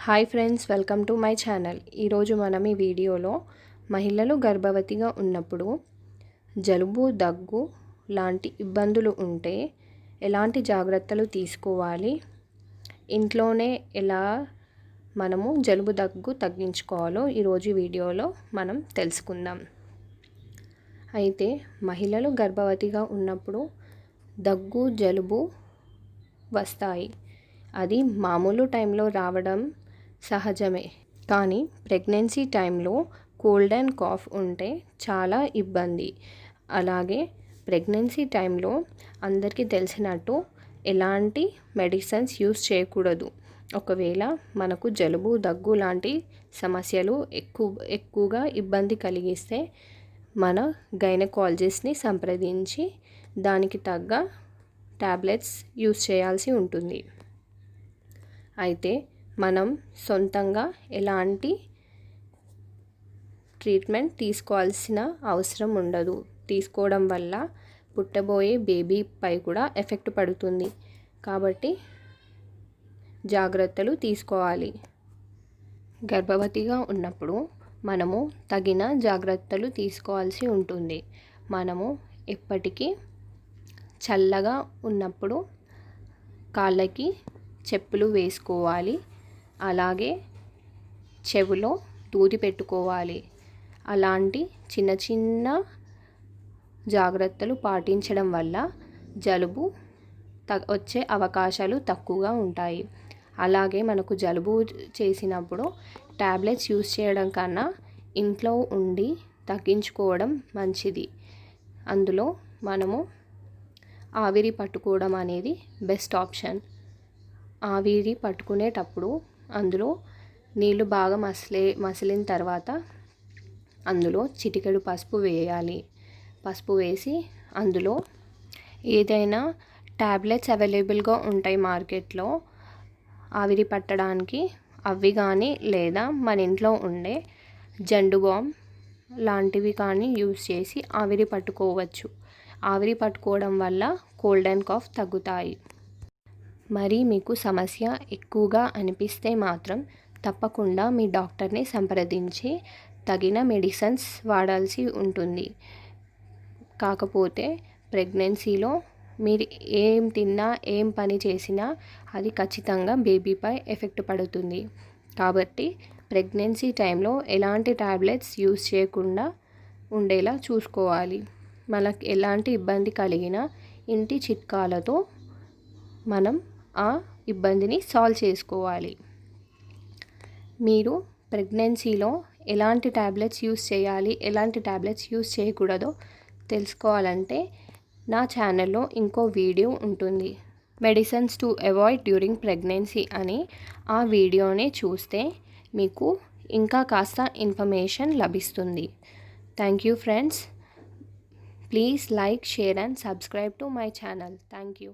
Hi friends, welcome to my channel. ఈరోజు మనం ఈ వీడియోలో మహిళలు గర్భవతిగా ఉన్నప్పుడు జలుబు, దగ్గు లాంటి ఇబ్బందులు ఉంటే ఎలాంటి జాగ్రత్తలు తీసుకోవాలి, ఇంట్లోనే ఎలా మనము జలుబు, దగ్గు తగ్గించుకోవాలో ఈరోజు వీడియోలో మనం తెలుసుకుందాం. అయితే మహిళలు గర్భవతిగా ఉన్నప్పుడు దగ్గు, జలుబు వస్తాయి. అది మామూలు టైంలో రావడం సహజమే. కానీ ప్రెగ్నెన్సీ టైంలో కోల్డ్ అండ్ కాఫ్ ఉంటే చాలా ఇబ్బంది. అలాగే ప్రెగ్నెన్సీ టైంలో అందరికీ తెలిసినట్టు ఎలాంటి మెడిసిన్స్ యూస్ చేయకూడదు. ఒకవేళ మనకు జలుబు, దగ్గు లాంటి సమస్యలు ఎక్కువగా ఇబ్బంది కలిగిస్తే మన గైనకాలజిస్ట్ని సంప్రదించి దానికి తగ్గ టాబ్లెట్స్ యూస్ చేయాల్సి ఉంటుంది. అయితే మనం సొంతంగా ఎలాంటి ట్రీట్మెంట్ తీసుకోవాల్సిన అవసరం ఉండదు. తీసుకోవడం వల్ల పుట్టబోయే బేబీపై కూడా ఎఫెక్ట్ పడుతుంది. కాబట్టి జాగ్రత్తలు తీసుకోవాలి. గర్భవతిగా ఉన్నప్పుడు మనము తగిన జాగ్రత్తలు తీసుకోవాల్సి ఉంటుంది. మనము ఎప్పటికీ చల్లగా ఉన్నప్పుడు కాళ్ళకి చెప్పులు వేసుకోవాలి. అలాగే చెవిలో దూది పెట్టుకోవాలి. అలాంటి చిన్న చిన్న జాగ్రత్తలు పాటించడం వల్ల జలుబు వచ్చే అవకాశాలు తక్కువగా ఉంటాయి. అలాగే మనకు జలుబు చేసినప్పుడు టాబ్లెట్స్ యూస్ చేయడం కన్నా ఇంట్లో ఉండి తగ్గించుకోవడం మంచిది. అందులో మనము ఆవిరి పట్టుకోవడం అనేది బెస్ట్ ఆప్షన్. ఆవిరి పట్టుకునేటప్పుడు అందులో నీళ్ళు బాగా మసిలిన తర్వాత అందులో చిటికెడు పసుపు వేయాలి. పసుపు వేసి అందులో ఏదైనా టాబ్లెట్స్ అవైలబుల్గా ఉంటాయి మార్కెట్లో ఆవిరి పట్టడానికి. అవి కానీ లేదా మన ఇంట్లో ఉండే జండు బామ్ లాంటివి కానీ యూస్ చేసి ఆవిరి పట్టుకోవచ్చు. ఆవిరి పట్టుకోవడం వల్ల కోల్డ్ అండ్ కాఫ్ తగ్గుతాయి. మరి మీకు సమస్య ఎక్కువగా అనిపిస్తే మాత్రం తప్పకుండా మీ డాక్టర్ని సంప్రదించి తగిన మెడిసిన్స్ వాడాల్సి ఉంటుంది. కాకపోతే ప్రెగ్నెన్సీలో మీరు ఏం తిన్నా, ఏం పని చేసినా అది ఖచ్చితంగా బేబీపై ఎఫెక్ట్ పడుతుంది. కాబట్టి ప్రెగ్నెన్సీ టైంలో ఎలాంటి టాబ్లెట్స్ యూస్ చేయకుండా ఉండేలా చూసుకోవాలి. మనకు ఎలాంటి ఇబ్బంది కలిగినా ఇంటి చిట్కాలతో మనం ఆ ఇబ్బందిని సాల్వ్ చేసుకోవాలి. మీరు ప్రెగ్నెన్సీలో ఎలాంటి టాబ్లెట్స్ యూస్ చేయాలి, ఎలాంటి టాబ్లెట్స్ యూస్ చేయకూడదో తెలుసుకోవాలంటే నా ఛానల్లో ఇంకో వీడియో ఉంటుంది. Medicines to avoid during pregnancy అని. ఆ వీడియోని చూస్తే మీకు ఇంకా కాస్త ఇన్ఫర్మేషన్ లభిస్తుంది. Thank you friends. Please like, share and subscribe to my channel. Thank you.